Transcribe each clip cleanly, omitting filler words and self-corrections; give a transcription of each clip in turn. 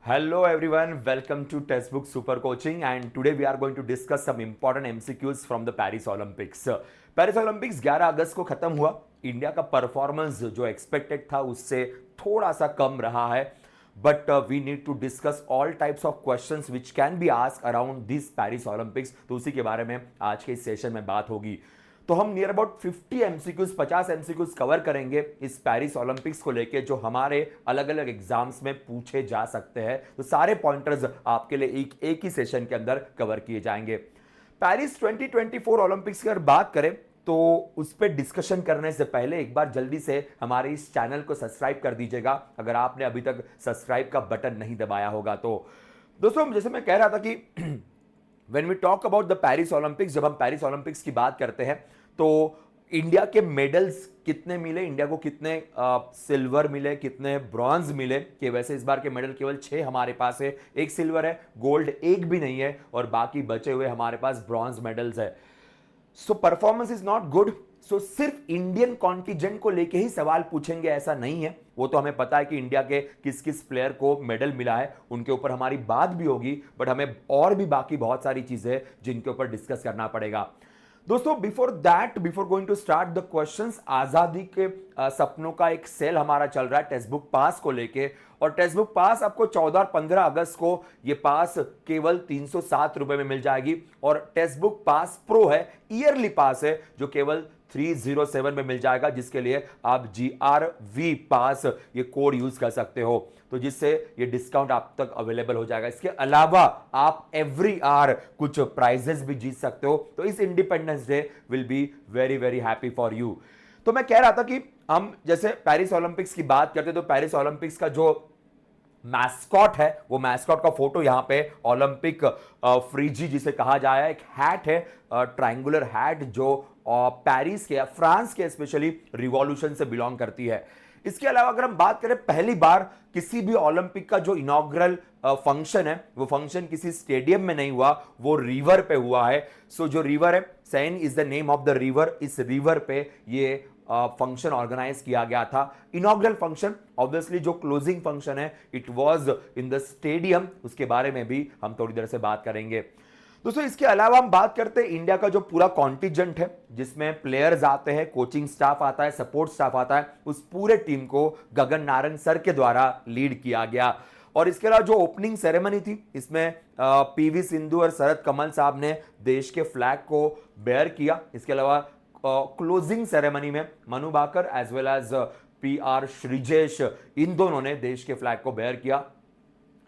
Hello everyone, welcome to Textbook Super Coaching and today we are going to discuss some important MCQs from the Paris Olympics. Paris Olympics 11 अगस्त को खत्म हुआ। India का performance जो expected था उससे थोड़ा सा कम रहा है, but we need to discuss all types of questions which can be asked around this Paris Olympics. तो उसी के बारे में आज के इस सेशन में बात होगी। तो हम near about 50 MCQs 50 MCQs cover करेंगे इस पेरिस ओलंपिक्स को लेके, जो हमारे अलग अलग एग्जाम्स में पूछे जा सकते हैं। तो सारे पॉइंटर्स आपके लिए एक ही सेशन के अंदर कवर किए जाएंगे। पेरिस 2024 ओलंपिक्स की अगर बात करें तो उस पर डिस्कशन करने से पहले एक बार जल्दी से हमारे इस चैनल को सब्सक्राइब कर दीजिएगा अगर आपने अभी तक सब्सक्राइब का बटन नहीं दबाया होगा। तो दोस्तों, जैसे मैं कह रहा था कि when we talk about the Paris Olympics, जब हम पेरिस ओलंपिक्स की बात करते हैं तो इंडिया के मेडल्स कितने मिले, इंडिया को कितने सिल्वर मिले, कितने ब्रॉन्ज मिले, कि वैसे इस बार के मेडल केवल 6 हमारे पास है। एक सिल्वर है, गोल्ड एक भी नहीं है और बाकी बचे हुए हमारे पास ब्रॉन्ज मेडल्स है। So performance is not good. So सिर्फ इंडियन कॉन्टिजेंट को लेके ही सवाल पूछेंगे ऐसा नहीं है। वो तो हमें पता है कि इंडिया के किस किस प्लेयर को मेडल मिला है, उनके ऊपर हमारी बात भी होगी, बट हमें और भी बाकी बहुत सारी चीजें जिनके ऊपर डिस्कस करना पड़ेगा। दोस्तों, before going to start the questions, आजादी के सपनों का एक सेल हमारा चल रहा है टेक्स्ट बुक पास को लेके। और टेक्स्ट बुक पास आपको 14 और 15 अगस्त को ये पास केवल 307 रुपए में मिल जाएगी। और टेक्स्ट बुक पास प्रो है, ईयरली पास है, जो केवल 307 में मिल जाएगा, जिसके लिए आप GRV पास ये कोड यूज कर सकते हो, तो जिससे ये डिस्काउंट आप तक अवेलेबल हो जाएगा। इसके अलावा आप एवरी आवर कुछ प्राइजेस भी जीत सकते हो। तो इस independence day will be very very happy for you. तो मैं कह रहा था कि हम जैसे पेरिस ओलंपिक्स की बात करते तो पेरिस ओलंपिक्स का जो मैस्कॉट है, वो मैस्कॉट का फोटो यहां पे ओलंपिक फ्रीजी जिसे कहा जाए, एक हैट है, ट्रायंगुलर हैट, जो पेरिस के, फ्रांस के स्पेशली रिवॉल्यूशन से बिलोंग करती है। इसके अलावा अगर हम बात करें, पहली बार किसी भी ओलंपिक का जो इनॉग्रल फंक्शन है, वो फंक्शन किसी स्टेडियम में नहीं हुआ, वो रिवर पे हुआ है। सो जो रिवर है, Sen is the name of the river, इस रिवर पे ये फंक्शन ऑर्गेनाइज किया गया था। इनॉग्रल फंक्शन, ऑब्वियसली जो क्लोजिंग फंक्शन है, it was in the stadium, उसके बारे में भी हम थोड़ी देर से बात करेंगे। दोस्तों, इसके अलावा हम बात करते हैं इंडिया का जो पूरा कॉन्टिजेंट है, जिसमें प्लेयर्स आते हैं, कोचिंग स्टाफ आता है, सपोर्ट स्टाफ आता है, उस पूरे टीम को गगन नारंग सर के द्वारा लीड किया गया। और इसके अलावा जो ओपनिंग सेरेमनी थी, इसमें PV सिंधु और शरद कमल साहब ने देश के फ्लैग को बेयर किया। इसके अलावा क्लोजिंग सेरेमनी में Manu Bhaker as well as PR Sreejesh, इन दोनों ने देश के फ्लैग को बेयर किया।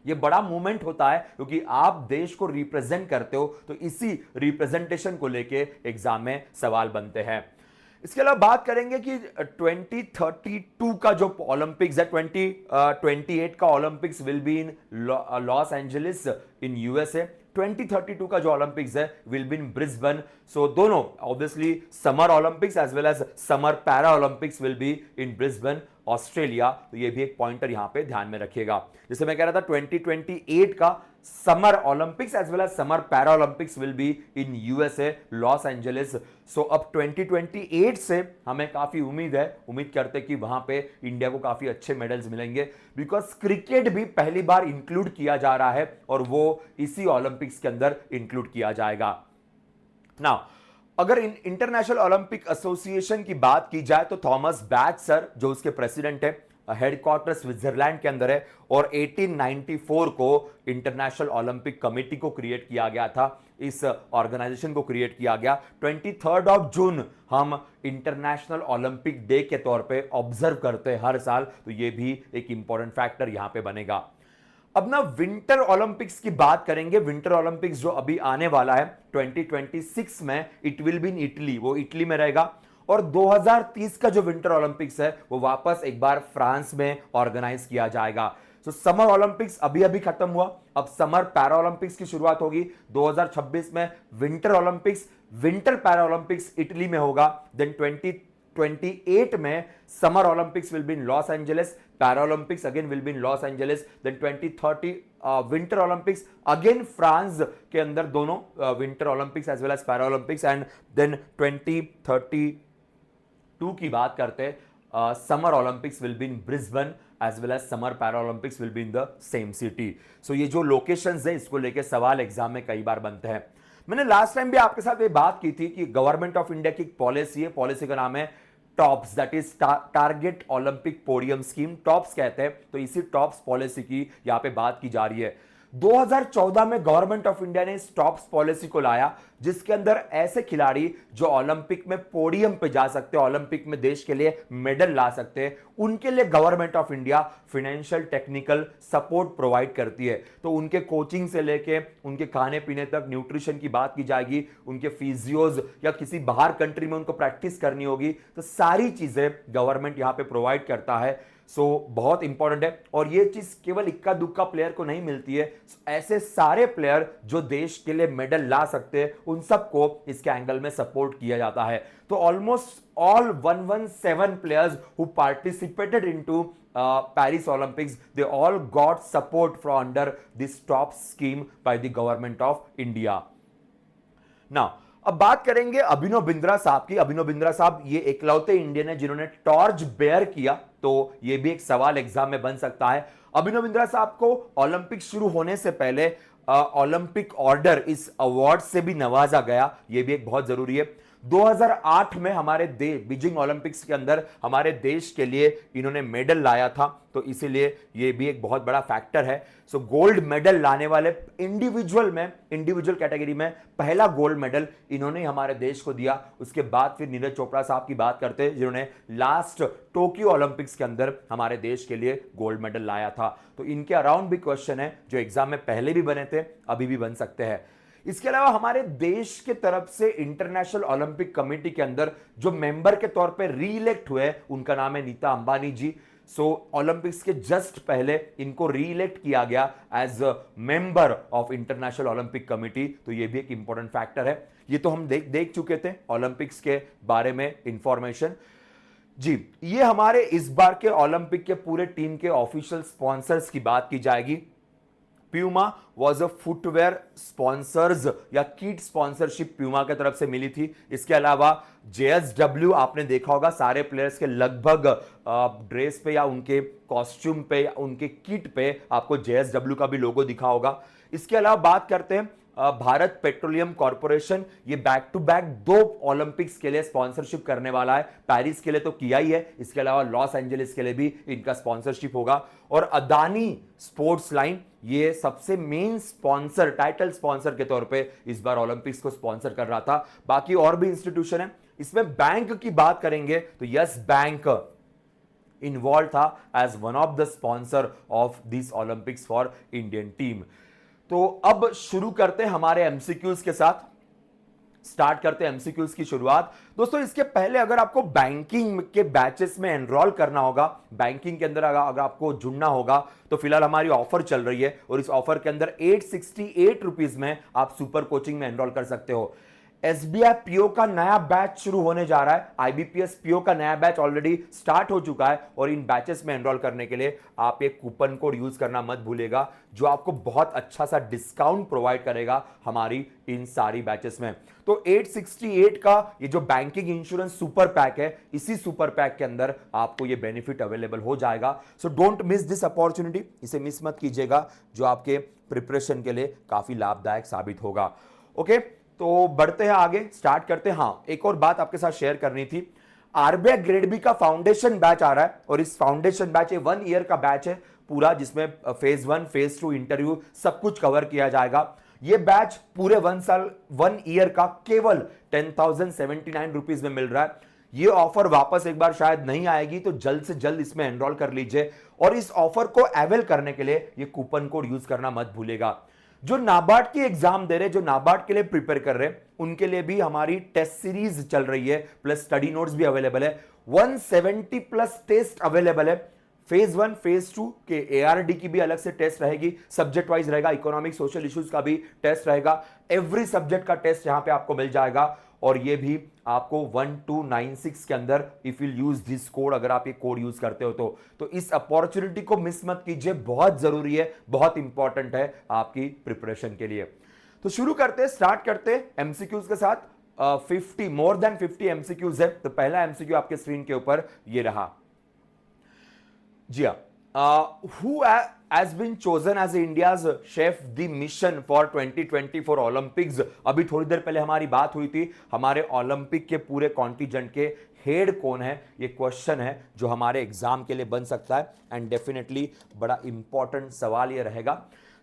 ये बड़ा मूवमेंट होता है क्योंकि आप देश को रिप्रेजेंट करते हो, तो इसी रिप्रेजेंटेशन को लेके एग्जाम में सवाल बनते हैं। इसके अलावा बात करेंगे कि 2032 का जो ओलंपिक्स है, 2028 का Olympics will be in Los Angeles in USA। 2032 का जो ओलंपिक्स है will be in Brisbane. So दोनों obviously summer Olympics as well as summer para Olympics will be in Brisbane, Australia. तो ये भी एक पॉइंटर यहां पे ध्यान में रखिएगा। जैसे मैं कह रहा था, 2028 का summer Olympics as well as summer para Olympics will be in USA, Los Angeles. So अब 2028 से हमें काफी उम्मीद करते कि वहां पे इंडिया को काफी अच्छे मेडल्स मिलेंगे, बिकॉज क्रिकेट भी पहली बार इंक्लूड किया जा रहा है और वो इसी ओलंपिक्स के अंदर इंक्लूड किया जाएगा। नाउ, अगर इंटरनेशनल ओलंपिक एसोसिएशन की बात की जाए तो थॉमस बैच सर, जो उसके प्रेसिडेंट है, हेडक्वार्टर स्विट्जरलैंड के अंदर है। और 1894 को इंटरनेशनल ओलंपिक कमेटी को क्रिएट किया गया था, इस ऑर्गेनाइजेशन को क्रिएट किया गया। 23 जून हम इंटरनेशनल ओलंपिक डे के तौर पे ऑब्जर्व करते हैं हर साल, तो ये भी एक इंपॉर्टेंट फैक्टर यहां पे बनेगा। अब ना विंटर ओलंपिक्स की बात करेंगे। विंटर ओलंपिक्स जो अभी आने वाला है 2026 में, it will be in Italy, वो इटली में रहेगा। और 2030 का जो विंटर ओलंपिक्स है वो वापस एक बार फ्रांस में ऑर्गेनाइज किया जाएगा। तो समर ओलंपिक्स अभी अभी खत्म हुआ, अब समर पैरा ओलंपिक्स की शुरुआत होगी 2026 में। Winter Olympics, winter para Olympics Italy में होगा। देन 2028 में summer Olympics will be in Los Angeles, para Olympics again will be in Los Angeles. Then 2030 winter Olympics again France के अंदर, दोनों winter Olympics as well as para Olympics. And then 2032 की बात करते हैं, summer Olympics will be in Brisbane as well as summer Paralympics will be in the same city. सो ये जो locations है इसको लेके सवाल एग्जाम में कई बार बनते हैं। मैंने लास्ट टाइम भी आपके साथ ये बात की थी कि गवर्नमेंट ऑफ इंडिया की एक पॉलिसी है, पॉलिसी का नाम है tops, that is target Olympic podium scheme, tops कहते हैं। तो इसी टॉप्स पॉलिसी की यहां पे बात की जा रही है। 2014 में गवर्नमेंट ऑफ इंडिया ने इस टॉप्स पॉलिसी को लाया जिसके अंदर ऐसे खिलाड़ी जो ओलंपिक में पोडियम पे जा सकते हैं, ओलंपिक में देश के लिए मेडल ला सकते हैं, उनके लिए government of India financial technical support provide करती है। तो उनके कोचिंग से लेके उनके खाने पीने तक, न्यूट्रिशन की बात की जाएगी, उनके फिजियोज या किसी बाहर कंट्री में उनको प्रैक्टिस करनी होगी, तो सारी चीजें गवर्नमेंट यहां पे प्रोवाइड करता है। सो बहुत इंपॉर्टेंट है और ये चीज केवल इक्का दुक्का प्लेयर को नहीं मिलती है। ऐसे सारे प्लेयर जो देश के लिए मेडल ला सकते हैं उन सबको इसके एंगल में सपोर्ट किया जाता है। तो almost all 117 players who participated into Paris Olympics, they all got support from under this top scheme by the government of India. Now, अब बात करेंगे अभिनव बिंद्रा साहब की। अभिनव बिंद्रा साहब ये इकलौते इंडियन है जिन्होंने टॉर्च बेयर किया, तो ये भी एक सवाल एग्जाम में बन सकता है। अभिनव बिंद्रा साहब को ओलंपिक शुरू होने से पहले ओलंपिक ऑर्डर इस अवार्ड से भी नवाजा गया, ये भी एक बहुत जरूरी है। 2008 में हमारे बीजिंग ओलंपिक्स के अंदर हमारे देश के लिए इन्होंने मेडल लाया था, तो इसीलिए ये भी एक बहुत बड़ा फैक्टर है। सो गोल्ड मेडल लाने वाले इंडिविजुअल कैटेगरी में पहला गोल्ड मेडल इन्होंने हमारे देश को दिया। उसके बाद फिर नीरज चोपड़ा साहब की बात करते हैं जिन्होंने लास्ट टोक्यो ओलंपिक्स के अंदर हमारे देश के लिए गोल्ड मेडल लाया था। तो इनके अराउंड भी क्वेश्चन है जो एग्जाम में पहले भी बने थे, अभी भी बन सकते हैं। इसके अलावा हमारे देश के तरफ से इंटरनेशनल ओलंपिक कमेटी के अंदर जो मेंबर के तौर पे रीइलेक्ट हुए उनका नाम है नीता अंबानी जी। सो ओलंपिक्स के जस्ट पहले इनको रीइलेक्ट किया गया as a member of international Olympic committee, तो ये भी एक इंपॉर्टेंट फैक्टर है। ये तो हम देख चुके थे ओलंपिक्स के बारे में इंफॉर्मेशन जी। ये हमारे इस बार के ओलंपिक के पूरे टीम के ऑफिशियल स्पॉन्सर्स की बात की जाएगी। Puma was a footwear sponsors या किट स्पॉन्सरशिप प्यूमा की तरफ से मिली थी। इसके अलावा जेएसडब्ल्यू आपने देखा होगा, सारे प्लेयर्स के लगभग ड्रेस पे या उनके कॉस्ट्यूम पे या उनके किट पे आपको जेएसडब्ल्यू का भी लोगो दिखा होगा। इसके अलावा बात करते हैं भारत पेट्रोलियम कॉर्पोरेशन, ये बैक टू बैक 2 ओलंपिक्स के लिए स्पॉन्सरशिप करने वाला है। पेरिस के लिए तो किया ही है, इसके अलावा लॉस एंजलिस के लिए भी इनका स्पॉन्सरशिप होगा। और अदानी स्पोर्ट्स लाइन ये सबसे मेन स्पॉन्सर, टाइटल स्पॉन्सर के तौर पे इस बार ओलंपिक्स को स्पॉन्सर कर रहा था। बाकी और भी इंस्टीट्यूशन है। इसमें बैंक की बात करेंगे तो यस बैंक इन्वॉल्व था as one of the sponsor of this Olympics for Indian team. तो अब शुरू करते हैं हमारे एमसीक्यूज के साथ, स्टार्ट करते हैं एमसीक्यूज की शुरुआत। दोस्तों इसके पहले अगर आपको बैंकिंग के बैचेस में एनरोल करना होगा, बैंकिंग के अंदर अगर आपको जुड़ना होगा, तो फिलहाल हमारी ऑफर चल रही है और इस ऑफर के अंदर 868 रुपीज में आप सुपर कोचिंग में एनरोल कर सकते हो। एसबीआई पीओ का नया बैच शुरू होने जा रहा है। आईबीपीएस पीओ का नया बैच ऑलरेडी स्टार्ट हो चुका है और इन बैचेस में एनरोल करने के लिए आप एक कूपन कोड यूज करना मत भूलिएगा जो आपको बहुत अच्छा सा डिस्काउंट प्रोवाइड करेगा हमारी इन सारी बैचेस में। तो 868 का ये जो बैंकिंग इंश्योरेंस सुपर पैक है, इसी सुपर पैक के अंदर आपको ये बेनिफिट अवेलेबल हो जाएगा। So don't miss this opportunity, इसे मिस मत कीजिएगा, जो आपके प्रिपरेशन के लिए काफी लाभदायक साबित होगा। ओके, तो बढ़ते हैं आगे, स्टार्ट करते हैं। हाँ, एक और बात आपके साथ शेयर करनी थी। आरबीआई ग्रेड बी का फाउंडेशन बैच आ रहा है और इस फाउंडेशन बैच 1 ईयर का बैच है पूरा, जिसमें फेज 1 फेज 2 इंटरव्यू सब कुछ कवर किया जाएगा। ये बैच पूरे 1 ईयर का केवल 10,079 रुपीज में मिल रहा है। ये ऑफर वापस एक बार शायद नहीं आएगी, तो जल्द से जल्द इसमें एनरोल कर लीजिए और इस ऑफर को अवेल करने के लिए ये कूपन कोड यूज करना मत भूलिएगा। जो नाबार्ड की एग्जाम दे रहे, जो नाबार्ड के लिए प्रिपेयर कर रहे, उनके लिए भी हमारी टेस्ट सीरीज चल रही है, प्लस स्टडी नोट्स भी अवेलेबल है। 170 प्लस टेस्ट अवेलेबल है। फेज 1 फेज 2 के एआरडी की भी अलग से टेस्ट रहेगी, सब्जेक्ट वाइज रहेगा, इकोनॉमिक सोशल इश्यूज का भी टेस्ट रहेगा। एवरी सब्जेक्ट का टेस्ट यहां पे आपको मिल जाएगा और ये भी आपको 1296 के अंदर if you use this code, अगर आप ये कोड यूज करते हो तो इस अपॉर्चुनिटी को मिस मत कीजिए, बहुत जरूरी है, बहुत इंपॉर्टेंट है आपकी प्रिपरेशन के लिए। तो शुरू करते हैं, स्टार्ट करते हैं एमसीक्यूज के साथ। 50 मोर देन 50 एमसीक्यूज है। तो पहला एमसीक्यू आपके स्क्रीन के ऊपर ये रहा। जी हाँ, Who has been chosen as India's chef the mission for 2024 Olympics? अभी थोड़ी देर पहले हमारी बात हुई थी, हमारे ओलंपिक के पूरे कॉन्टिजेंट के हेड कौन है, ये क्वेश्चन है जो हमारे एग्जाम के लिए बन सकता है एंड डेफिनेटली बड़ा इंपॉर्टेंट सवाल ये रहेगा।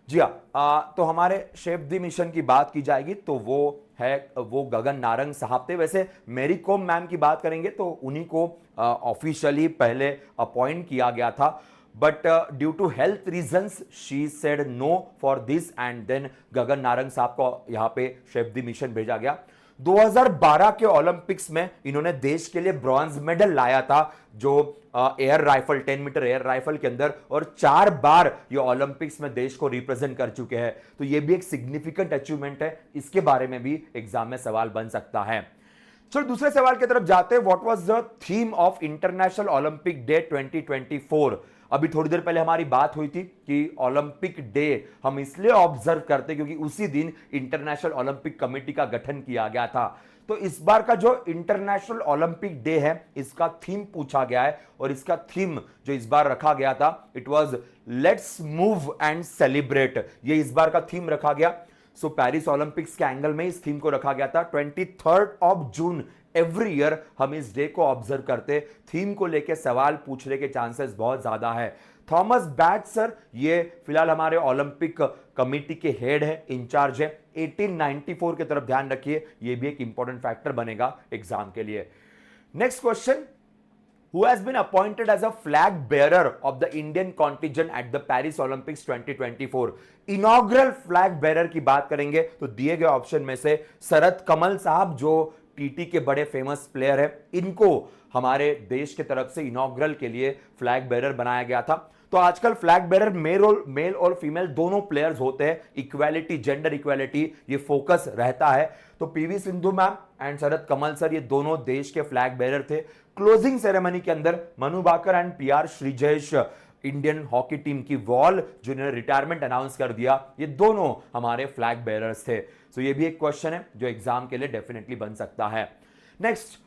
जी हाँ, तो हमारे शेफ दी मिशन की बात की जाएगी तो वो गगन नारंग साहब थे। वैसे मेरी कॉम मैम की बात करेंगे तो उन्हीं को ऑफिशियली पहले अपॉइंट किया गया था, but due to health reasons she said no for this and then Gagan Narang sahab को यहां पे शेफ दी मिशन भेजा गया। 2012 के ओलंपिक्स में इन्होंने देश के लिए ब्रॉन्ज मेडल लाया था, जो air rifle 10 meter air rifle के अंदर, और 4 बार ये ओलंपिक्स में देश को रिप्रेजेंट कर चुके हैं। तो ये भी एक सिग्निफिकेंट अचीवमेंट है, इसके बारे में भी एग्जाम में सवाल बन सकता है। चलो दूसरे सवाल की तरफ जाते हैं। What was the theme of international Olympic day 2024? अभी थोड़ी देर पहले हमारी बात हुई थी कि ओलंपिक डे हम इसलिए ऑब्जर्व करते क्योंकि उसी दिन इंटरनेशनल ओलंपिक कमेटी का गठन किया गया था। तो इस बार का जो इंटरनेशनल ओलंपिक डे है, इसका थीम पूछा गया है, और इसका थीम जो इस बार रखा गया था, it was let's move and celebrate. ये इस बार का थीम रखा गया। सो पेरिस ओलंपिक्स के एंगल में इस थीम को रखा गया था। 23 जून एवरी ईयर हम इस डे को ऑब्जर्व करते। थीम को लेकर सवाल पूछने के चांसेस बहुत ज्यादा है। थॉमस बैट सर, ये फिलहाल हमारे ओलंपिक कमेटी के हेड है, इंचार्ज है। 1894 की तरफ ध्यान रखिए, ये भी एक इंपॉर्टेंट फैक्टर बनेगा एग्जाम के लिए। Next question, who has been appointed as a flag bearer of the Indian contingent at the Paris Olympics 2024? Inaugural flag bearer की बात करेंगे तो दिए गए ऑप्शन में से शरद कमल साहब, जो टीटी के बड़े फेमस प्लेयर है, इनको हमारे देश की तरफ से इनॉग्रल के लिए फ्लैग बेरर बनाया गया था। तो आजकल फ्लैग बेरर मेल और फीमेल दोनों प्लेयर्स होते हैं। इक्वालिटी, जेंडर इक्वालिटी, ये फोकस रहता है। तो PV Sindhu ma'am and Sharad Kamal sir, ये दोनों देश के फ्लैग बेरर थे। क्लोजिंग सेरेमनी के अंदर Manu Bhaker and PR Sreejesh, Indian hockey team की वॉल, जिन्होंने रिटायरमेंट अनाउंस कर दिया, ये दोनों हमारे फ्लैग बेरर्स थे। सो ये भी एक क्वेश्चन है जो एग्जाम के लिए डेफिनेटली बन सकता है। Next,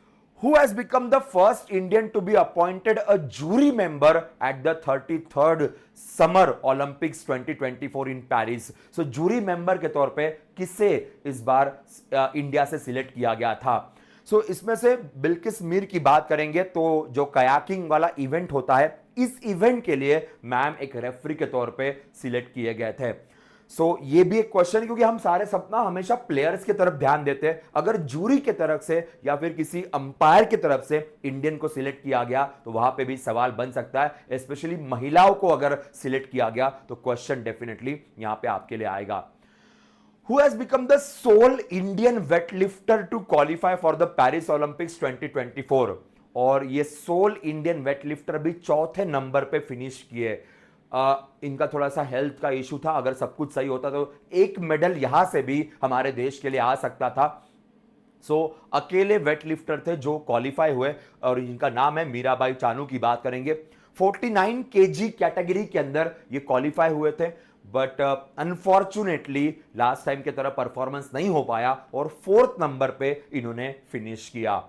who has become the first Indian to be appointed a jury member at the 33rd Summer Olympics 2024 in Paris? So jury member के तौर पे किसे इस बार इंडिया से सिलेक्ट किया गया था? सो इसमें से बिल्किस मीर की बात करेंगे तो जो कयाकिंग वाला इवेंट होता है, इस इवेंट के लिए मैम एक रेफरी के तौर पे सिलेक्ट किए गए थे। सो ये भी एक क्वेश्चन है, क्योंकि हम सारे सपना हमेशा प्लेयर्स की तरफ ध्यान देते हैं। अगर जूरी की तरफ से या फिर किसी अंपायर की तरफ से इंडियन को सिलेक्ट किया गया तो वहां पे भी सवाल बन सकता है। स्पेशली महिलाओं को अगर सिलेक्ट किया गया तो क्वेश्चन डेफिनेटली यहां पे आपके लिए आएगा। Who has become the sole Indian weightlifter to qualify for the Paris Olympics 2024? और ये सोल इंडियन वेटलिफ्टर भी चौथे नंबर पे फिनिश किए। इनका थोड़ा सा हेल्थ का इशू था, अगर सब कुछ सही होता तो एक मेडल यहां से भी हमारे देश के लिए आ सकता था। सो अकेले वेटलिफ्टर थे जो क्वालिफाई हुए, और इनका नाम है मीराबाई चानू की बात करेंगे। 49 केजी कैटेगरी के अंदर ये क्वालिफाई हुए थे, बट अनफॉर्चुनेटली लास्ट टाइम की तरह परफॉर्मेंस नहीं हो पाया और 4th नंबर पे इन्होंने फिनिश किया।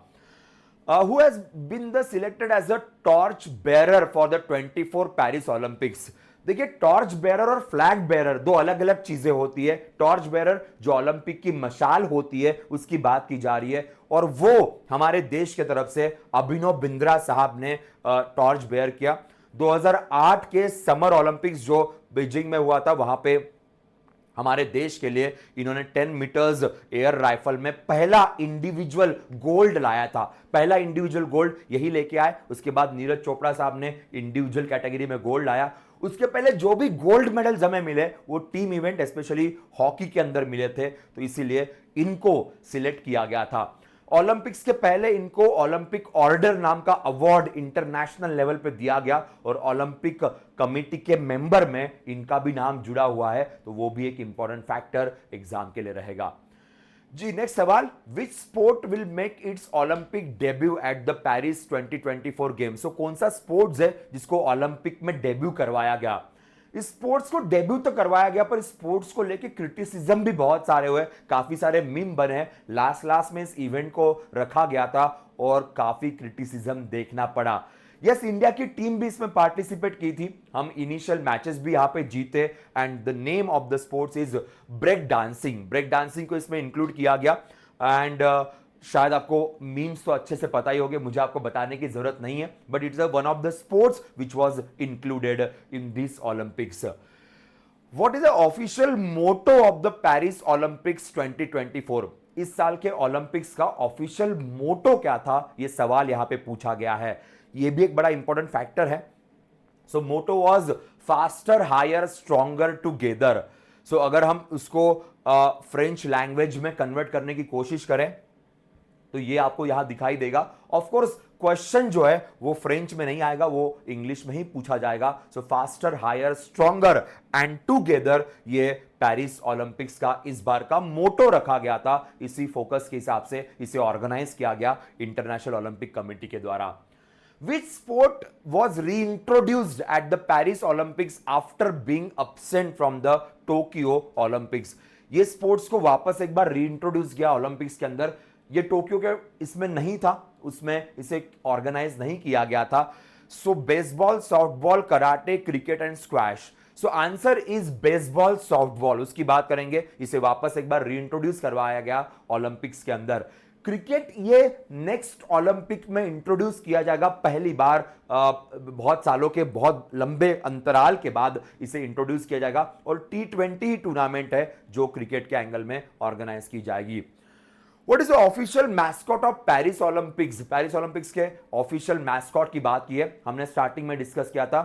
Who has been the selected as a torch bearer for the 24 Paris Olympics? देखिए, टॉर्च बेरर और फ्लैग बेरर दो अलग अलग चीजें होती है। टॉर्च बेरर जो ओलंपिक की मशाल होती है उसकी बात की जा रही है, और वो हमारे देश की तरफ से अभिनव बिंद्रा साहब ने टॉर्च बेयर किया। 2008 के समर ओलंपिक्स जो बीजिंग में हुआ था, वहां पे हमारे देश के लिए इन्होंने 10 मीटर्स एयर राइफल में पहला इंडिविजुअल गोल्ड लाया था। पहला इंडिविजुअल गोल्ड यही लेके आए। उसके बाद नीरज चोपड़ा साहब ने इंडिविजुअल कैटेगरी में गोल्ड लाया। उसके पहले जो भी गोल्ड मेडल्स हमें मिले वो टीम इवेंट, स्पेशली हॉकी के अंदर मिले थे, तो इसीलिए इनको सिलेक्ट किया गया था। ओलंपिक्स के पहले इनको ओलंपिक ऑर्डर नाम का अवार्ड इंटरनेशनल लेवल पे दिया गया, और ओलंपिक कमेटी के मेंबर में इनका भी नाम जुड़ा हुआ है, तो वो भी एक इंपॉर्टेंट फैक्टर एग्जाम के लिए रहेगा। जी, नेक्स्ट सवाल, which sport will make its Olympic debut at the Paris 2024 games? So कौन सा स्पोर्ट्स है जिसको ओलंपिक में डेब्यू करवाया गया? इस स्पोर्ट्स को डेब्यू तो करवाया गया, पर स्पोर्ट्स को लेके क्रिटिसिज्म भी बहुत सारे हुए, काफी सारे मीम बने। लास्ट में इस इवेंट को रखा गया था और काफी क्रिटिसिज्म देखना पड़ा। यस, इंडिया की टीम भी इसमें पार्टिसिपेट की थी, हम इनिशियल मैचेस भी यहां पे जीते and the name of the sports is break dancing. Break dancing को इसमें इंक्लूड किया गया एंड शायद आपको मीम्स तो अच्छे से पता ही होंगे, मुझे आपको बताने की जरूरत नहीं है, but it's one of the sports which was included in this Olympics. What is the official motto of the Paris Olympics 2024? इस साल के ओलंपिक्स का ऑफिशियल मोटो क्या था, यह सवाल यहां पे पूछा गया है। यह भी एक बड़ा इंपॉर्टेंट फैक्टर है। So motto was faster higher stronger together. So अगर हम उसको फ्रेंच लैंग्वेज में कन्वर्ट करने की कोशिश करें तो ये आपको यहां दिखाई देगा। ऑफ कोर्स क्वेश्चन जो है वो फ्रेंच में नहीं आएगा, वो इंग्लिश में ही पूछा जाएगा। So faster higher stronger and together, ये पेरिस ओलंपिक्स का इस बार का मोटो रखा गया था। इसी फोकस के हिसाब से इसे ऑर्गेनाइज किया गया इंटरनेशनल ओलंपिक कमेटी के द्वारा। Which sport was reintroduced at the Paris Olympics after being absent from the Tokyo Olympics? ये स्पोर्ट्स को वापस एक बार रीइंट्रोड्यूस किया ओलंपिक्स के अंदर। ये टोक्यो के इसमें नहीं था, उसमें इसे ऑर्गेनाइज नहीं किया गया था। So baseball, softball, karate, cricket and squash. So answer is baseball softball, उसकी बात करेंगे। इसे वापस एक बार रीइंट्रोड्यूस करवाया गया ओलंपिक्स के अंदर। क्रिकेट ये नेक्स्ट ओलंपिक में इंट्रोड्यूस किया जाएगा पहली बार, बहुत सालों के बहुत लंबे अंतराल के बाद इसे इंट्रोड्यूस किया जाएगा और T20 टूर्नामेंट है जो क्रिकेट के एंगल में ऑर्गेनाइज की जाएगी। What is the official mascot of Paris Olympics? Paris Olympics के ऑफिशियल मैस्कॉट की बात की है हमने, स्टार्टिंग में डिस्कस किया था।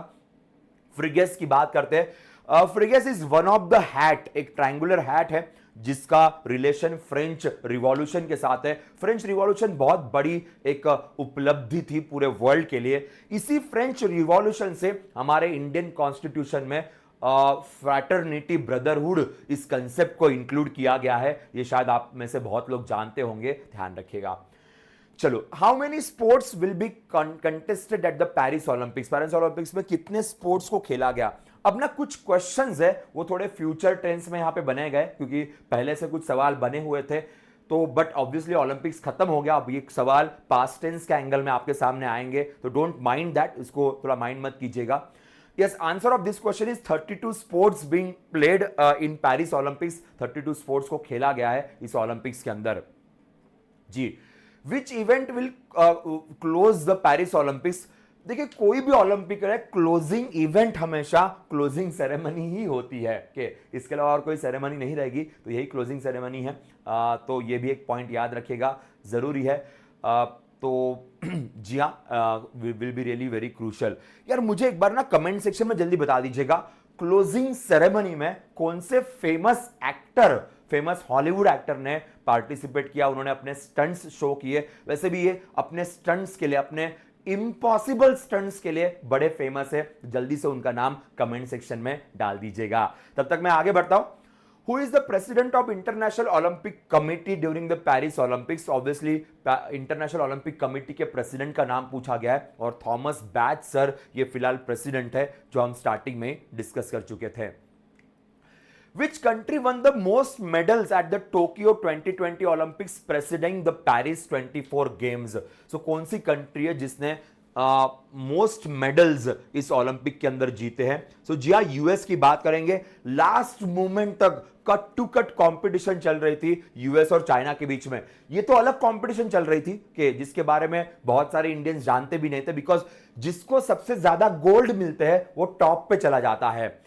फ्रिगेस की बात करते हैं। Phryges is one of the hat, एक ट्रायंगुलर हैट है जिसका रिलेशन फ्रेंच रिवॉल्यूशन के साथ है। फ्रेंच रिवॉल्यूशन बहुत बड़ी एक उपलब्धि थी पूरे वर्ल्ड के लिए। इसी फ्रेंच रिवॉल्यूशन से हमारे इंडियन कॉन्स्टिट्यूशन में फ्रैटर्निटी, ब्रदरहुड, इस कंसेप्ट को इंक्लूड किया गया है। ये शायद आप में से बहुत लोग जानते होंगे, ध्यान रखिएगा। चलो, how many sports will B contested eight the Paris Olympics? Paris Olympics में कितने स्पोर्ट्स को खेला गया? अब ना कुछ क्वेश्चंस है वो थोड़े फ्यूचर टेंस में यहां पे बने गए, क्योंकि पहले से कुछ सवाल बने हुए थे तो, बट ऑब्वियसली ओलंपिक्स खत्म हो गया, अब ये सवाल पास्ट टेंस के एंगल में आपके सामने आएंगे, तो डोंट माइंड दैट, इसको थोड़ा माइंड मत कीजिएगा। Yes, answer of this question is 32 sports being played in Paris Olympics. 32 sports को खेला गया है इस ओलंपिक्स के अंदर जी। Which event will close the Paris Olympics? देखिए, कोई भी ओलंपिक है, क्लोजिंग इवेंट हमेशा क्लोजिंग सेरेमनी ही होती है, कि इसके अलावा और कोई सेरेमनी नहीं रहेगी, तो यही क्लोजिंग सेरेमनी है। तो ये भी एक पॉइंट याद रखिएगा, जरूरी है। तो जी हाँ, will be really very crucial. यार मुझे एक बार ना कमेंट सेक्शन में जल्दी बता दीजिएगा, क्लोजिंग सेरेमनी में कौन से famous actor, famous Hollywood actor ने पार्टिसिपेट किया, उन्होंने अपने स्टंट्स शो किए। वैसे भी ये अपने स्टंट्स के लिए, अपने इम्पॉसिबल स्टंट्स के लिए बड़े फेमस है। जल्दी से उनका नाम कमेंट सेक्शन में डाल दीजिएगा। तब तक मैं आगे बढ़ता हूं। Who is the president of International Olympic Committee during the Paris Olympics? Obviously, international Olympic committee के प्रेसिडेंट का नाम पूछा गया है और थॉमस बैच सर ये फिलहाल प्रेसिडेंट है, जो हम स्टार्टिंग में डिस्कस कर चुके थे। Which country won the most medals at the Tokyo 2020 Olympics preceding the Paris 24 Games? So कौन सी कंट्री है जिसने मोस्ट मेडल्स इस ओलंपिक के अंदर जीते हैं? सो जी हाँ, यूएस की बात करेंगे। लास्ट मोमेंट तक कट टू कट कंपटीशन चल रही थी यूएस और चाइना के बीच में। ये तो अलग कंपटीशन चल रही थी कि जिसके बारे में बहुत सारे इंडियंस जानते भी नहीं थे, बिकॉज जिसको सबसे ज्यादा गोल्ड मिलते हैं वो टॉप पे चला जाता है।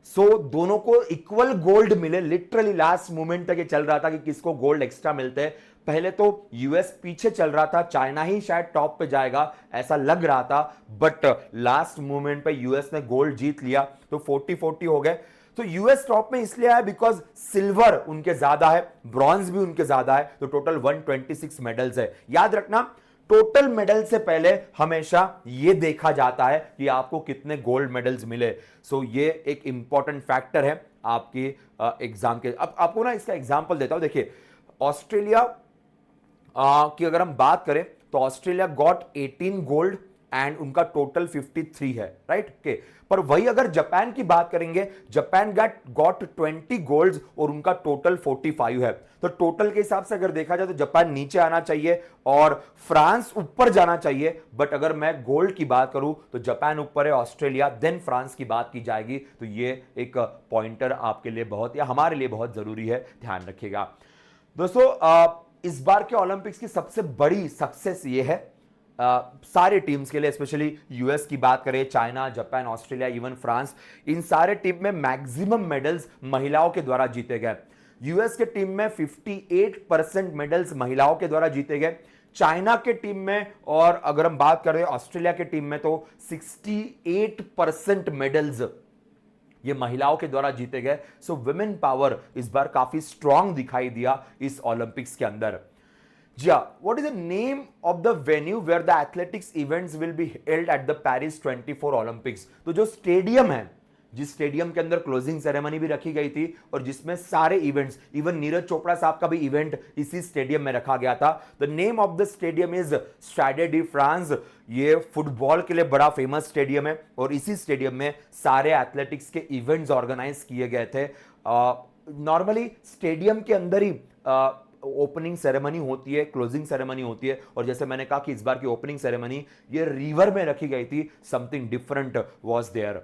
सो दोनों को इक्वल गोल्ड मिले, लिटरली लास्ट मोमेंट तक ये चल रहा था कि किसको गोल्ड एक्स्ट्रा मिलते हैं। पहले तो यूएस पीछे चल रहा था, चाइना ही शायद टॉप पे जाएगा ऐसा लग रहा था, बट लास्ट मोमेंट पे यूएस ने गोल्ड जीत लिया, तो 40-40 हो गए। तो यूएस टॉप में इसलिए आया बिकॉज सिल्वर उनके ज्यादा है, ब्रॉन्ज भी उनके ज्यादा है, तो टोटल 126 मेडल्स है। याद रखना, टोटल मेडल से पहले हमेशा यह देखा जाता है कि आपको कितने गोल्ड मेडल्स मिले। सो ये एक इंपॉर्टेंट फैक्टर है आपकी एग्जाम के। अब आपको ना इसका एग्जांपल देता हूं। देखिए, ऑस्ट्रेलिया की अगर हम बात करें तो ऑस्ट्रेलिया गॉट 18 गोल्ड, एंड उनका टोटल 53 है, राइट के। पर वही अगर जापान की बात करेंगे, जापान गॉट 20 गोल्ड्स और उनका टोटल 45 है। तो टोटल के हिसाब से अगर देखा जाए तो जापान नीचे आना चाहिए और फ्रांस ऊपर जाना चाहिए। बट अगर मैं गोल्ड की बात करूं तो जापान ऊपर है, ऑस्ट्रेलिया, देन फ्रांस की बात की जाएगी। तो ये एक पॉइंटर आपके लिए बहुत या हमारे लिए बहुत जरूरी है, ध्यान रखिएगा दोस्तों। इस बार के ओलंपिक्स की सबसे बड़ी सक्सेस ये है सारे टीम्स के लिए, स्पेशली यूएस की बात करें, China, Japan, Australia, even France, इन सारे टीम में मैक्सिमम मेडल्स महिलाओं के द्वारा जीते गए। यूएस के टीम में 58% मेडल्स महिलाओं के द्वारा जीते गए, चाइना के टीम में, और अगर हम बात करें ऑस्ट्रेलिया के टीम में तो 68% मेडल्स ये महिलाओं के द्वारा जीते गए। सो वुमेन पावर इस बार काफी स्ट्रांग दिखाई दिया इस ओलंपिक्स के अंदर। जी हाँ, what is the name of the venue where the athletics events will be held at the Paris 24 Olympics. तो जो स्टेडियम है, जिस स्टेडियम के अंदर क्लोजिंग सेरेमनी भी रखी गई थी और जिसमें सारे इवेंट्स, इवन नीरज चोपड़ा साहब का भी इवेंट इसी स्टेडियम में रखा गया था। The name of the stadium is Stade de France. ये फुटबॉल के लिए बड़ा फेमस स्टेडियम है और इसी स्टेडियम में सारे एथलेटिक्स के इवेंट्स ऑर्गेनाइज किए गए थे। नॉर्मली स्टेडियम के अंदर ही ओपनिंग सेरेमनी होती है, क्लोजिंग सेरेमनी होती है, और जैसे मैंने कहा कि इस बार की ओपनिंग सेरेमनी ये रिवर में रखी गई थी। Something different was there.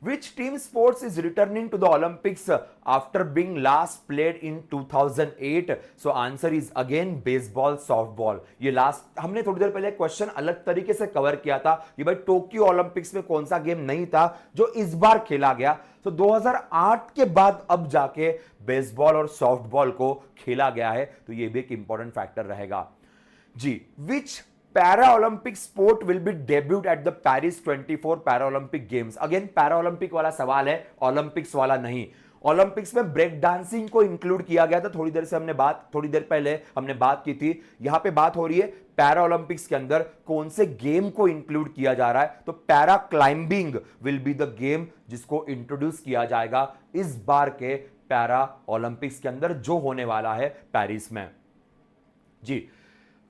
Which team sports is returning to the Olympics after being last played in 2008? So answer is again baseball, softball. ये लास्ट हमने थोड़ी देर पहले क्वेश्चन अलग तरीके से कवर किया था कि भाई टोक्यो ओलंपिक्स में कौन सा गेम नहीं था जो इस बार खेला गया। तो 2008 के बाद अब जाके बेसबॉल और सॉफ्टबॉल को खेला गया है, तो ये भी एक इंपॉर्टेंट फैक्टर रहेगा जी। Which Para Olympic sport will be debut at the Paris 24 Para Olympic games. Again Para Olympic वाला सवाल है, ओलंपिक्स वाला नहीं। ओलंपिक्स में ब्रेक डांसिंग को इंक्लूड किया गया था, थोड़ी देर पहले हमने बात की थी। यहां पे बात हो रही है पैरा ओलंपिक्स के अंदर कौन से गेम को इंक्लूड किया जा रहा है। तो para climbing will be the game जिसको इंट्रोड्यूस किया जाएगा इस बार के पैरा ओलंपिक्स के अंदर जो होने वाला है पेरिस में जी।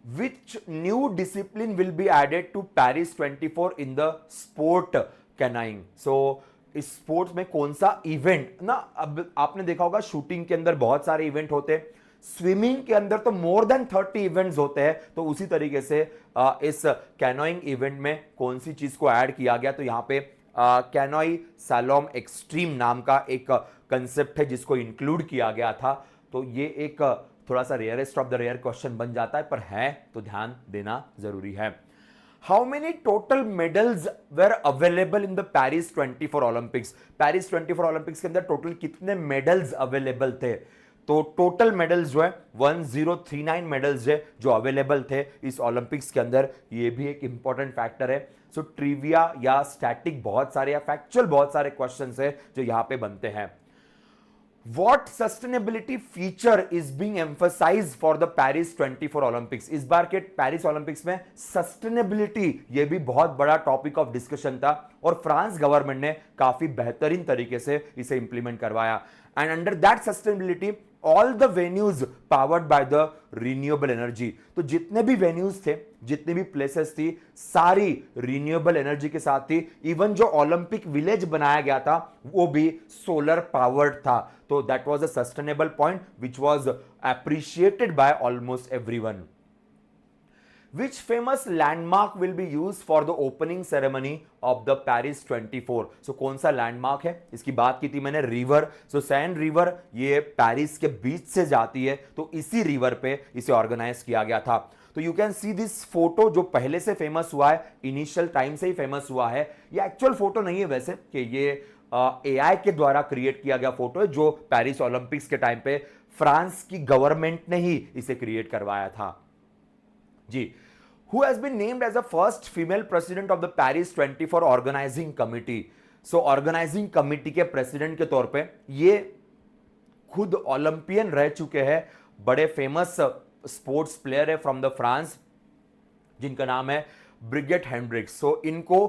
Which new discipline will be added to Paris 24 in the sport canoeing? So इस स्पोर्ट्स में कौन सा इवेंट ना, अब आपने देखा होगा शूटिंग के अंदर बहुत सारे इवेंट होते हैं, स्विमिंग के अंदर तो मोर देन 30 इवेंट्स होते हैं। तो उसी तरीके से इस कैनोइंग इवेंट में कौन सी चीज को ऐड किया गया, तो यहां पे कैनोई सैलोम एक्सट्रीम नाम का एक कंसेप्ट है जिसको इंक्लूड किया गया था। तो ये एक थोड़ा सा rarest of the rare question बन जाता है, पर है तो ध्यान देना जरूरी है। How many total medals were available in the Paris 24 Olympics. Paris 24 Olympics के अंदर टोटल कितने मेडल्स अवेलेबल थे? तो टोटल मेडल्स जो है 1039 मेडल्स है जो अवेलेबल थे इस ओलंपिक्स के अंदर। ये भी एक इंपॉर्टेंट फैक्टर है। सो ट्रिविया या स्टैटिक बहुत सारे या फैक्चुअल बहुत सारे क्वेश्चंस है जो यहां पे बनते हैं। What sustainability feature is being emphasized for the Paris 24 Olympics? इस बार के पेरिस ओलंपिक्स में सस्टेनेबिलिटी ये भी बहुत बड़ा टॉपिक ऑफ डिस्कशन था और फ्रांस गवर्नमेंट ने काफी बेहतरीन तरीके से इसे इंप्लीमेंट करवाया। And under that sustainability all the venues powered by the renewable energy. तो जितने भी वेन्यूज थे, जितने भी प्लेसेस थी, सारी रिन्यूएबल एनर्जी के साथ थी। इवन जो ओलंपिक विलेज बनाया गया था वो भी सोलर पावर्ड था। तो that was a sustainable point which was appreciated by almost everyone. Which famous landmark will be used for the opening ceremony of the Paris 24? So कौन सा लैंडमार्क है, इसकी बात की थी मैंने, रिवर। सो सैन रिवर ये पेरिस के बीच से जाती है, तो इसी रिवर पे इसे ऑर्गेनाइज किया गया था। तो you can see this photo जो पहले से फेमस हुआ है, इनिशियल टाइम से ही फेमस हुआ है। ये एक्चुअल फोटो नहीं है वैसे, कि ये एआई के द्वारा क्रिएट किया गया फोटो है जो पेरिस ओलंपिक्स के टाइम पे फ्रांस की गवर्नमेंट ने ही इसे क्रिएट करवाया था जी। Who has been named as the first female president of the Paris 24 organizing committee? So organizing committee के प्रेसिडेंट के तौर पे ये खुद ओलंपियन रह चुके हैं, बड़े फेमस स्पोर्ट्स प्लेयर है फ्रॉम द फ्रांस जिनका नाम है ब्रिगेट हेंड्रिक्स। सो इनको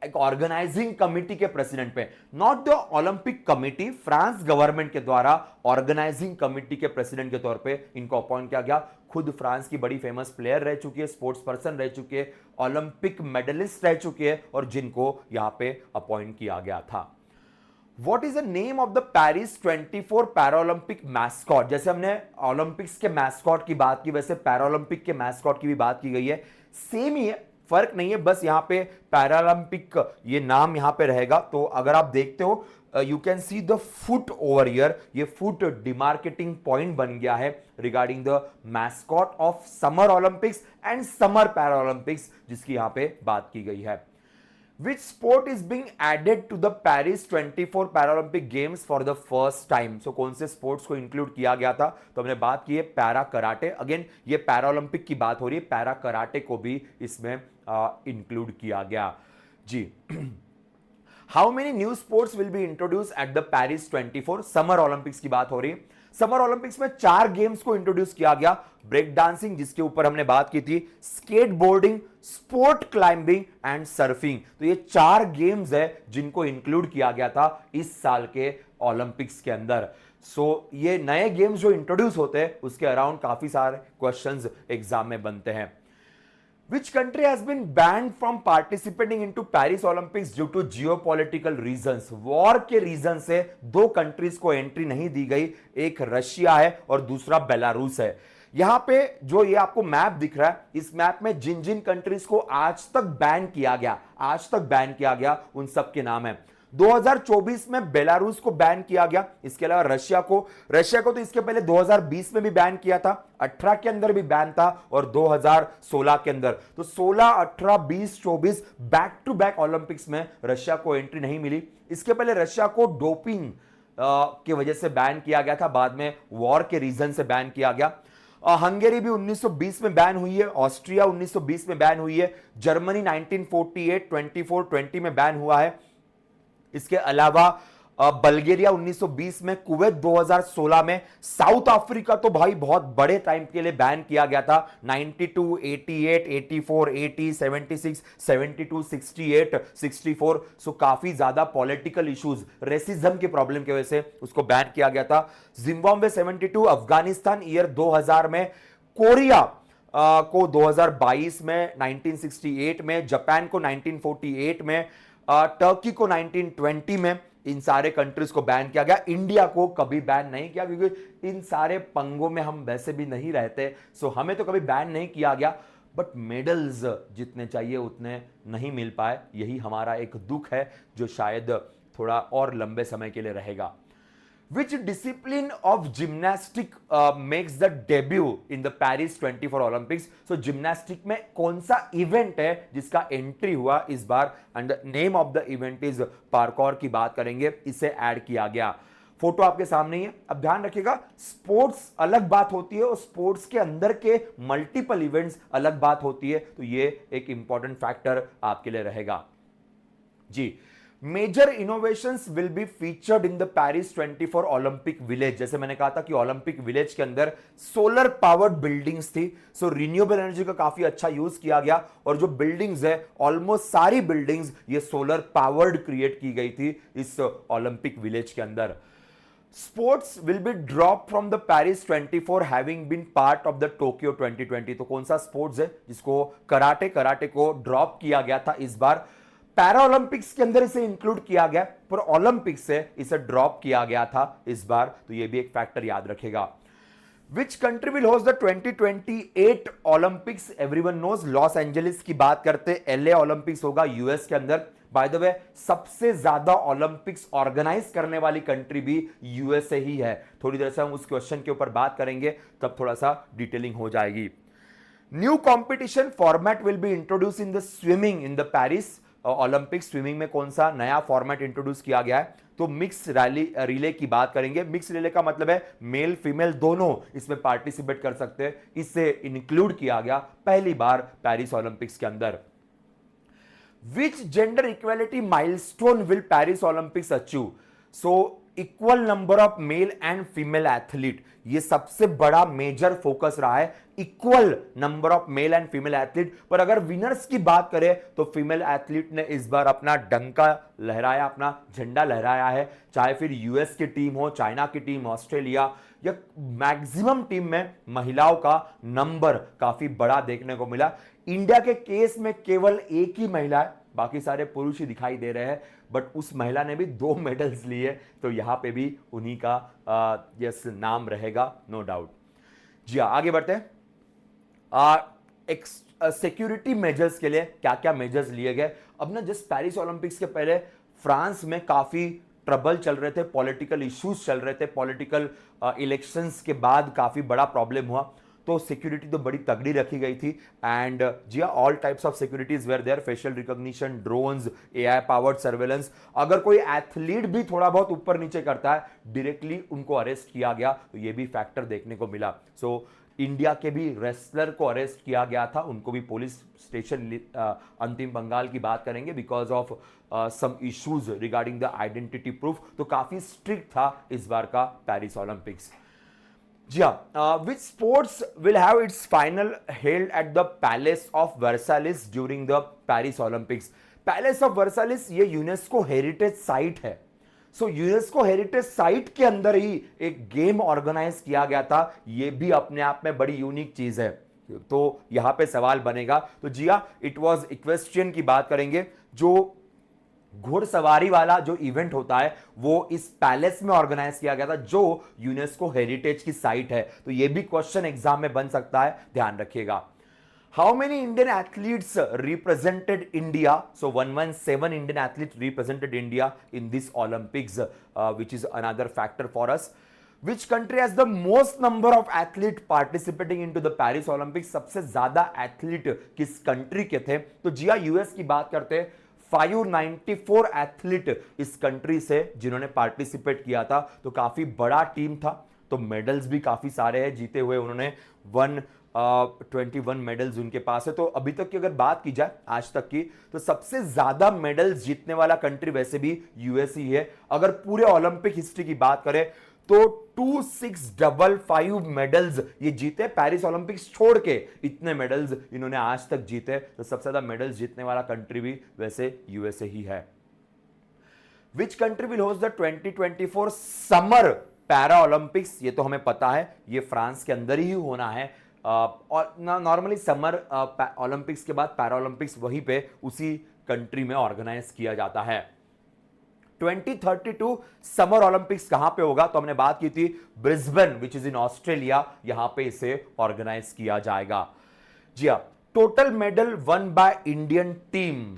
एक ऑर्गेनाइजिंग कमिटी के प्रेसिडेंट पे, not the Olympic committee, France government के द्वारा ऑर्गेनाइजिंग कमिटी के प्रेसिडेंट के तौर पे इनको अपॉइंट किया गया। खुद फ्रांस की बड़ी फेमस प्लेयर रह चुकी है, स्पोर्ट्स पर्सन रह चुकी है, ओलंपिक मेडलिस्ट रह चुकी है, और जिनको यहां पे अपॉइंट किया गया था। What is the name of the Paris 24 Paralympic mascot? जैसे हमने ओलंपिक्स के मैस्कॉट की बात की, वैसे पैरालंपिक के मैस्कॉट की भी बात की गई है। सेम ही है, फर्क नहीं है, बस यहां पे पैरालंपिक ये नाम यहां पे रहेगा। तो अगर आप देखते हो, you can see the foot over here, ये फुट डिमार्केटिंग पॉइंट बन गया है regarding the mascot of summer Olympics and summer Paralympics, जिसकी यहां पे बात की गई है। Which sport is being added to the Paris 24 Paralympic Games for the first time? So कौन से स्पोर्ट्स को इंक्लूड किया गया था? तो हमने बात की है पैरा कराटे। अगेन ये पैरालंपिक की बात हो रही है, पैरा कराटे को भी इसमें इंक्लूड किया गया जी। How many new sports will be introduce at the Paris 24? Summer Olympics की बात हो रही है। समर ओलंपिक्स में 4 गेम्स को इंट्रोड्यूस किया गया। ब्रेक डांसिंग, जिसके ऊपर हमने बात की थी, skateboarding, sport climbing and surfing. तो ये 4 गेम्स है जिनको इंक्लूड किया गया था इस साल के ओलंपिक्स के अंदर। सो ये नए गेम्स जो इंट्रोड्यूस होते हैं उसके अराउंड काफी सारे क्वेश्चंस एग्जाम में बनते हैं। Which country has been banned from participating into Paris Olympics due to geopolitical reasons? War के रीजन से 2 कंट्रीज को एंट्री नहीं दी गई, एक रशिया है और दूसरा बेलारूस है। यहां पे जो ये आपको मैप दिख रहा है, इस मैप में जिन जिन कंट्रीज को आज तक बैन किया गया, उन सब के नाम है। 2024 में बेलारूस को बैन किया गया, इसके अलावा रशिया को तो इसके पहले 2020 में भी बैन किया था, 18 के अंदर भी बैन था और 2016 के अंदर। तो 16, 18, 20, 24 बैक टू बैक ओलंपिक्स में रशिया को एंट्री नहीं मिली। इसके पहले रशिया को डोपिंग की वजह से बैन किया गया था, बाद में वॉर के रीजन से बैन किया गया। हंगेरी भी 1920 में बैन हुई है, ऑस्ट्रिया 1920 में बैन हुई है, जर्मनी 1948, 24, 20 में बैन हुआ है। इसके अलावा बल्गेरिया 1920 में, कुवैत 2016 में, साउथ अफ्रीका तो भाई बहुत बड़े टाइम के लिए बैन किया गया था, 92, 88, 84, 80, 76, 72, 68, 64। सो काफी ज्यादा पॉलिटिकल इश्यूज, रेसिज्म की प्रॉब्लम की वजह से उसको बैन किया गया था। जिम्बाब्वे 72, अफगानिस्तान ईयर 2000 में, कोरिया को 2022 में, 1968 में, जापान को 1948 में, टर्की को 1920 में, इन सारे कंट्रीज को बैन किया गया। इंडिया को कभी बैन नहीं किया क्योंकि इन सारे पंगों में हम वैसे भी नहीं रहते, सो हमें तो कभी बैन नहीं किया गया। बट मेडल्स जितने चाहिए उतने नहीं मिल पाए, यही हमारा एक दुख है जो शायद थोड़ा और लंबे समय के लिए रहेगा। Which discipline of gymnastic makes the debut in the Paris 24 Olympics? So gymnastic में कौन सा इवेंट है जिसका एंट्री हुआ इस बार, and name of the event is parkour की बात करेंगे, इसे ऐड किया गया। फोटो आपके सामने ही है। अब ध्यान रखिएगा, स्पोर्ट्स अलग बात होती है और स्पोर्ट्स के अंदर के मल्टीपल इवेंट्स अलग बात होती है, तो ये एक इंपॉर्टेंट फैक्टर आपके लिए रहेगा जी। Major innovations will be featured in the Paris 24 Olympic village. जैसे मैंने कहा था कि ओलंपिक विलेज के अंदर सोलर पावर्ड बिल्डिंग्स थी, सो रिन्यूएबल एनर्जी का काफी अच्छा यूज किया गया, और जो बिल्डिंग्स है ऑलमोस्ट सारी बिल्डिंग्स ये सोलर पावर्ड क्रिएट की गई थी इस ओलंपिक विलेज के अंदर। Sports will be drop from the Paris 24 having been part of the Tokyo 2020। तो कौन सा स्पोर्ट्स है जिसको कराटे को ड्रॉप किया गया था इस बार? पैरा ओलंपिक्स के अंदर इसे इंक्लूड किया गया, पर ओलंपिक्स से इसे ड्रॉप किया गया था इस बार, तो यह भी एक फैक्टर याद रखेगा। Which country will host the 2028 Olympics? Everyone knows Los Angeles की बात करते, एलए ओलंपिक्स होगा यूएस के अंदर। बाय द वे सबसे ज्यादा ओलंपिक्स ऑर्गेनाइज करने वाली कंट्री भी यूएसए ही है। थोड़ी देर से हम उस क्वेश्चन के ऊपर बात करेंगे, तब थोड़ा सा डिटेलिंग हो जाएगी। New competition format will be introduce in the swimming in the Paris Olympic. Swimming में कौन सा नया फॉर्मेट इंट्रोड्यूस किया गया है? तो मिक्स रिले की बात करेंगे। मिक्स रिले का मतलब है मेल फीमेल दोनों इसमें पार्टिसिपेट कर सकते हैं, इससे इंक्लूड किया गया पहली बार पेरिस ओलंपिक्स के अंदर। Which gender equality milestone will Paris Olympics achieve? So equal number of male and female athlete, ये सबसे बड़ा मेजर फोकस रहा है, equal number of male and female athlete. पर अगर विनर्स की बात करें तो फीमेल एथलीट ने इस बार अपना डंका लहराया, अपना झंडा लहराया है, चाहे फिर यूएस की टीम हो, चाइना की टीम, ऑस्ट्रेलिया, या मैक्सिमम टीम में महिलाओं का नंबर काफी बड़ा देखने को मिला। इंडिया के केस में केवल एक ही महिला है, बाकी सारे पुरुष ही दिखाई दे रहे हैं, बट उस महिला ने भी 2 मेडल्स लिए, तो यहां पे भी उन्हीं का यस नाम रहेगा, नो डाउट। जी हाँ, आगे बढ़ते हैं। सिक्योरिटी मेजर्स के लिए क्या क्या मेजर्स लिए गए। अब ना जस्ट पेरिस ओलंपिक्स के पहले फ्रांस में काफी ट्रबल चल रहे थे, पॉलिटिकल इश्यूज चल रहे थे, पॉलिटिकल इलेक्शंस के बाद काफी बड़ा प्रॉब्लम हुआ, तो सिक्योरिटी तो बड़ी तगड़ी रखी गई थी। एंड जी हाँ, all types of securities were there, facial recognition, drones, AI powered surveillance. अगर कोई एथलीट भी थोड़ा बहुत ऊपर नीचे करता है, डायरेक्टली उनको अरेस्ट किया गया, तो ये भी फैक्टर देखने को मिला। सो इंडिया के भी रेसलर को अरेस्ट किया गया था, उनको भी पुलिस स्टेशन अंतिम बंगाल की बात करेंगे, because of some issues regarding the identity proof. तो काफी स्ट्रिक्ट था इस बार का पेरिस ओलंपिक्स। जी हाँ, which sports will have its final held at the palace of Versailles during the Paris Olympics. Palace of Versailles ये यूनेस्को हेरिटेज साइट है। सो UNESCO heritage site के अंदर ही एक गेम ऑर्गेनाइज किया गया था, ये भी अपने आप में बड़ी यूनिक चीज है। तो यहां पे सवाल बनेगा, तो जी हाँ, इट वॉज इक्वेस्ट्रियन की बात करेंगे, जो घुड़सवारी वाला जो इवेंट होता है वो इस पैलेस में ऑर्गेनाइज किया गया था, जो यूनेस्को हेरिटेज की साइट है। तो ये भी क्वेश्चन एग्जाम में बन सकता है, ध्यान रखिएगा। How many Indian athletes represented India? So 117 Indian athlete represented India in this Olympics, which is another factor for us. Which country has the most number of athlete participating into the Paris Olympics? सबसे ज्यादा athlete किस country के थे? तो जिया US की बात करते हैं, 594 एथलीट इस कंट्री से जिन्होंने पार्टिसिपेट किया था, तो काफी बड़ा टीम था। तो मेडल्स भी काफी सारे हैं, जीते हुए उन्होंने 121 मेडल्स उनके पास है। तो अभी तक की अगर बात की जाए आज तक की, तो सबसे ज्यादा मेडल्स जीतने वाला कंट्री वैसे भी यूएस ही है। अगर पूरे ओलंपिक हिस्ट्री की बात करें तो 2655 मेडल्स ये जीते, पेरिस ओलंपिक्स छोड़ के इतने मेडल्स इन्होंने आज तक जीते। तो सबसे ज्यादा मेडल्स जीतने वाला कंट्री भी वैसे यूएसए ही है। विच country will host the 2024 summer para Olympics? ये तो हमें पता है, ये फ्रांस के अंदर ही होना है। और नॉर्मली समर ओलंपिक्स के बाद पैरा ओलंपिक्स वहीं पे उसी कंट्री में ऑर्गेनाइज किया जाता है। 2032 समर ओलंपिक्स कहां पे होगा? तो हमने बात की थी Brisbane, which is in Australia, यहां पे इसे ऑर्गेनाइज किया जाएगा। जी हाँ, total medal won by Indian team,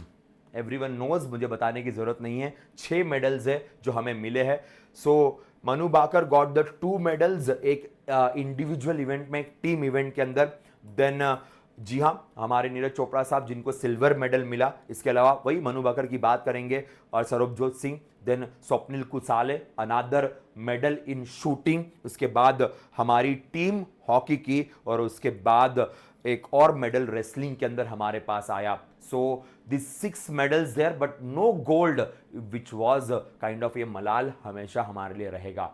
everyone knows, मुझे बताने की जरूरत नहीं है, 6 मेडल्स है जो हमें मिले हैं। सो मनु बाकर गॉट द 2 मेडल्स, एक इंडिविजुअल इवेंट में, एक टीम इवेंट के अंदर। देन जी हाँ, हमारे नीरज चोपड़ा साहब जिनको सिल्वर मेडल मिला, इसके अलावा वही मनु बाकर की बात करेंगे, और Sarabjot Singh, then Swapnil Kusale, another medal in shooting. उसके बाद हमारी टीम हॉकी की, और उसके बाद एक और मेडल रेसलिंग के अंदर हमारे पास आया। So this 6 medals there, but no gold, which was kind of ये मलाल हमेशा हमारे लिए रहेगा।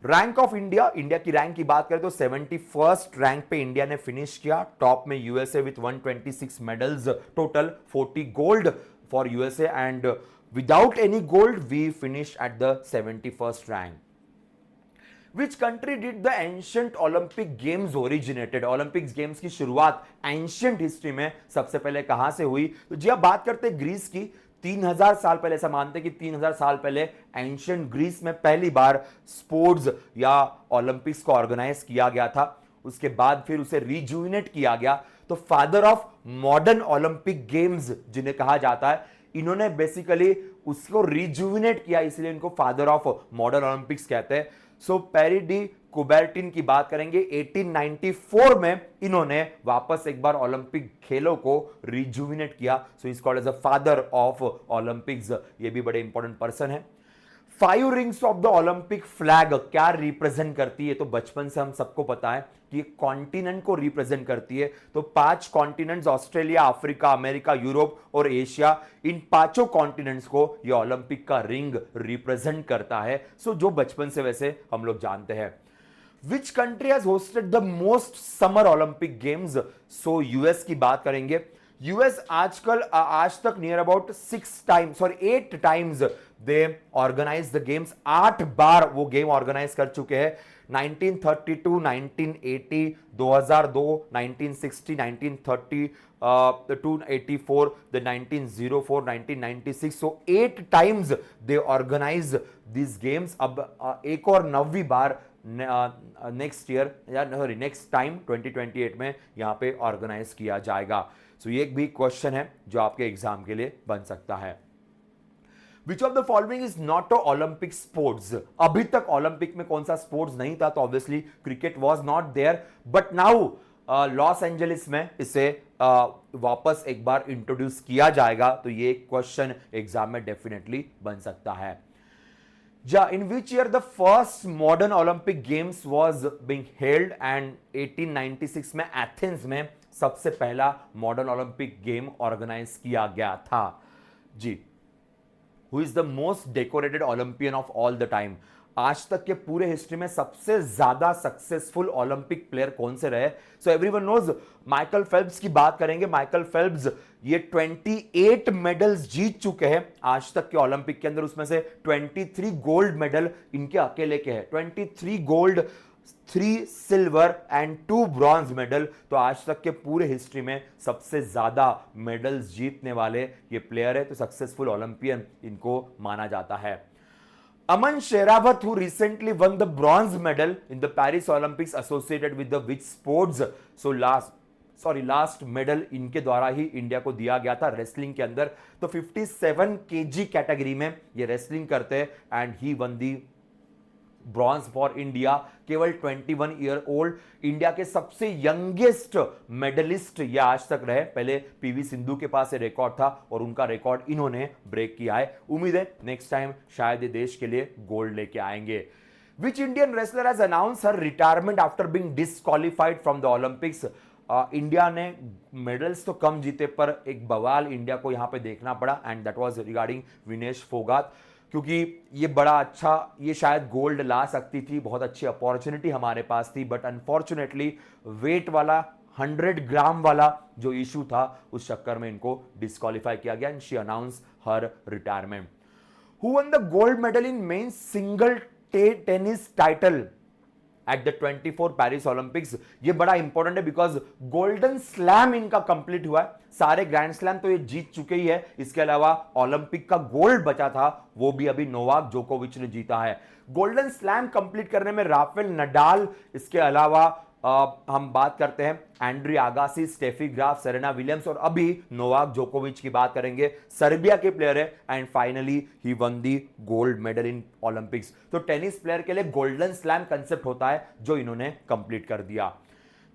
रैंक ऑफ इंडिया, इंडिया की रैंक की बात करें तो 71st रैंक पे इंडिया ने फिनिश किया। टॉप में USA with 126 medals, total 40 gold for USA, and without any gold we finish at the 71st rank. Which country did the ancient Olympic Games originated? Olympics games की शुरुआत ancient history में सबसे पहले कहां से हुई? तो जी आप बात करते हैं ग्रीस की। 3000 साल पहले, ऐसा मानते हैं कि 3000 साल पहले एंशियंट ग्रीस में पहली बार स्पोर्ट्स या ओलंपिक्स को ऑर्गेनाइज किया गया था। उसके बाद फिर उसे रिजुविनेट किया गया। तो father of modern Olympic games जिन्हें कहा जाता है, इन्होंने बेसिकली उसको रिजुविनेट किया, इसलिए इनको फादर ऑफ मॉडर्न ओलंपिक्स कहते हैं। सो पेरी डी कुबर्टिन की बात करेंगे, 1894 में इन्होंने वापस एक बार ओलंपिक खेलों को रिजुविनेट किया। So is called as a father of Olympics. ये भी बड़े इंपॉर्टेंट पर्सन है। 5 rings of the Olympic flag क्या रिप्रेजेंट करती है? तो बचपन से हम सबको पता है कि कॉन्टिनेंट को रिप्रेजेंट करती है। तो 5 continents, Australia, Africa, America, Europe और एशिया, इन पांचों कॉन्टिनेंट्स को ये ओलंपिक का रिंग रिप्रेजेंट करता है। सो जो बचपन से वैसे हम लोग जानते हैं। Which country has hosted the most summer Olympic games? So US की बात करेंगे। यूएस आजकल आज तक near about 8 times they organize the games. 8 बार वो गेम ऑर्गेनाइज कर चुके हैं। 1932, 1980, 2002, 1960, 1930, 284, the 1904, 1996. So 8 times they organize these games. अब एक और 9वीं बार नेक्स्ट ईयर या सॉरी नेक्स्ट टाइम 2028 में यहां पे ऑर्गेनाइज किया जाएगा। सो ये एक भी क्वेश्चन है जो आपके एग्जाम के लिए बन सकता है। Which of the following is not a Olympic sports? अभी तक ओलंपिक में कौन सा स्पोर्ट्स नहीं था? तो obviously cricket was not there, but now Los Angeles में इसे वापस एक बार इंट्रोड्यूस किया जाएगा। तो ये क्वेश्चन एग्जाम में डेफिनेटली बन सकता है। In which year the first modern Olympic Games was being held? And 1896 में एथेंस में सबसे पहला मॉडर्न ओलंपिक गेम ऑर्गेनाइज किया गया था। जी, who is the most decorated Olympian of all the time? आज तक के पूरे हिस्ट्री में सबसे ज्यादा सक्सेसफुल ओलंपिक प्लेयर कौन से रहे? So everyone knows, Michael Phelps की बात करेंगे। माइकल फेल्प्स ये 28 मेडल्स जीत चुके हैं आज तक के ओलंपिक के अंदर। उसमें से 23 गोल्ड मेडल इनके अकेले के हैं। 23 gold, 3 silver and 2 bronze medal. तो आज तक के पूरे हिस्ट्री में सबसे ज्यादा मेडल्स जीतने वाले ये प्लेयर है। तो सक्सेसफुल ओलंपियन इनको माना जाता है। Aman Sherawat, who recently won the bronze medal in the Paris Olympics, associated with the which sports? So last medal इनके द्वारा ही इंडिया को दिया गया था रेसलिंग के अंदर। तो 57 केजी कैटेगरी में ये रेसलिंग करते हैं and he one the bronze for India. केवल 21 ईयर ओल्ड, इंडिया के सबसे यंगेस्ट मेडलिस्ट ये आज तक रहे। पहले पीवी सिंधु के पास ये रिकॉर्ड था और उनका रिकॉर्ड इन्होंने ब्रेक किया है। उम्मीद है नेक्स्ट टाइम शायद ये देश के लिए गोल्ड लेके आएंगे। Which Indian wrestler has announce her retirement after being disqualified from the Olympics? India ने मेडल्स तो कम जीते पर एक बवाल इंडिया को यहां पे देखना पड़ा and that was regarding Vinesh Phogat. क्योंकि ये बड़ा अच्छा, ये शायद गोल्ड ला सकती थी, बहुत अच्छी अपॉर्चुनिटी हमारे पास थी, बट अनफॉर्चुनेटली वेट वाला 100 ग्राम वाला जो इशू था उस चक्कर में इनको डिस्क्वालीफाई किया गया and she announce her retirement. Who one the gold medal in men's single tennis title at the 24 Paris Olympics? ये बड़ा इंपॉर्टेंट है बिकॉज गोल्डन स्लैम इनका कंप्लीट हुआ है। सारे ग्रैंड स्लैम तो ये जीत चुके ही है, इसके अलावा ओलंपिक का गोल्ड बचा था वो भी अभी नोवाक जोकोविच ने जीता है। गोल्डन स्लैम कंप्लीट करने में राफेल नडाल, इसके अलावा हम बात करते हैं Andre Agassi, Steffi Graf, Serena Williams और अभी नोवाक जोकोविच की बात करेंगे। सर्बिया के प्लेयर है and finally he one the gold medal in Olympics. तो टेनिस प्लेयर के लिए गोल्डन स्लैम कंसेप्ट होता है जो इन्होंने कंप्लीट कर दिया।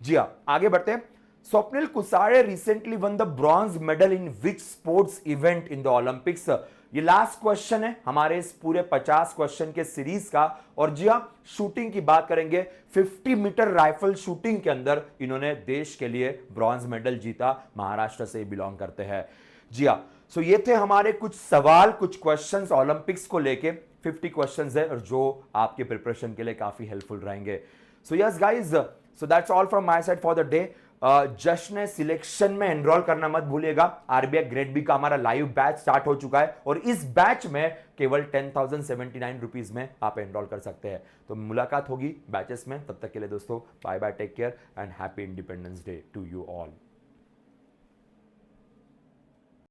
जी हाँ, आगे बढ़ते हैं। Swapnil Kusale recently won the bronze medal in which sports event in the Olympics? ये लास्ट क्वेश्चन है हमारे इस पूरे 50 क्वेश्चन के सीरीज का। और जी हां, शूटिंग की बात करेंगे। 50 मीटर राइफल शूटिंग के अंदर इन्होंने देश के लिए ब्रॉन्ज मेडल जीता। महाराष्ट्र से बिलोंग करते हैं। जी हां, सो ये थे हमारे कुछ सवाल, कुछ क्वेश्चंस ओलंपिक्स को लेके। 50 क्वेश्चंस है और जो आपके प्रिपरेशन के लिए काफी हेल्पफुल रहेंगे। So yes guys, so that's all from my side for the day. जश्न सिलेक्शन में एनरोल करना मत भूलिएगा। आरबीआई ग्रेड बी का हमारा लाइव बैच स्टार्ट हो चुका है और इस बैच में केवल 10,079 रुपीज में आप एनरोल कर सकते हैं। तो मुलाकात होगी बैचेस में। तब तक के लिए दोस्तों bye bye, take care and happy Independence Day to you all.